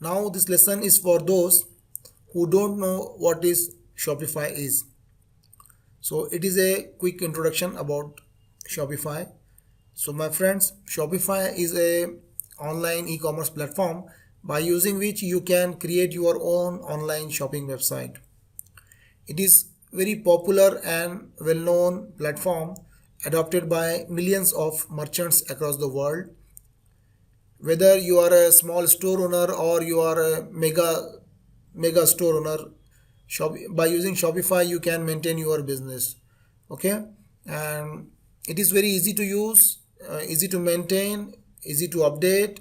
Now this lesson is for those who don't know what is Shopify is. So it is a quick introduction about Shopify. So my friends, Shopify is a online e-commerce platform by using which you can create your own online shopping website. It is very popular and well-known platform adopted by millions of merchants across the world. Whether you are a small store owner or you are a mega store owner, by using Shopify you can maintain your business. Okay, and it is very easy to use, easy to maintain, easy to update.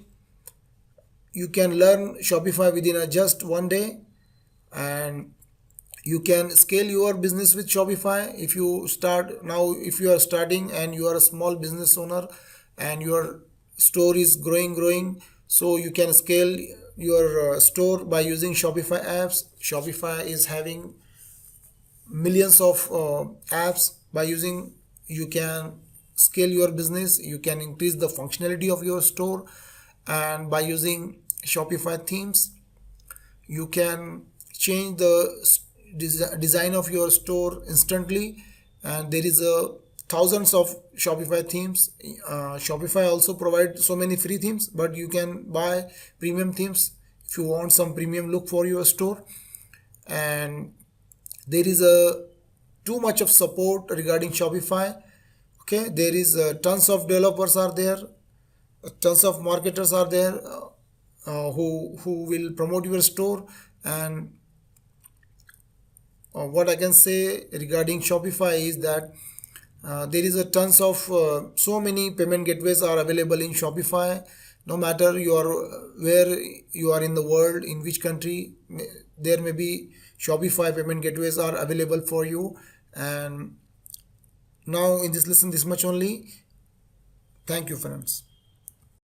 You can learn Shopify within just one day, and you can scale your business with Shopify. If you start now, if you are starting and you are a small business owner and your store is growing, so you can scale your store by using Shopify apps. Shopify is having millions of apps. By using, you can scale your business, you can increase the functionality of your store, and by using Shopify themes you can change the design of your store instantly. And there is a thousands of Shopify themes. Shopify also provides so many free themes, but you can buy premium themes if you want some premium look for your store. And there is a too much of support regarding Shopify. Okay, there is tons of developers are there, tons of marketers are there, who will promote your store. And what I can say regarding Shopify is that there is a tons of so many payment gateways are available in Shopify. No matter you are where you are in the world, in which country, there may be Shopify payment gateways are available for you. And now in this lesson, this much only. Thank you, friends.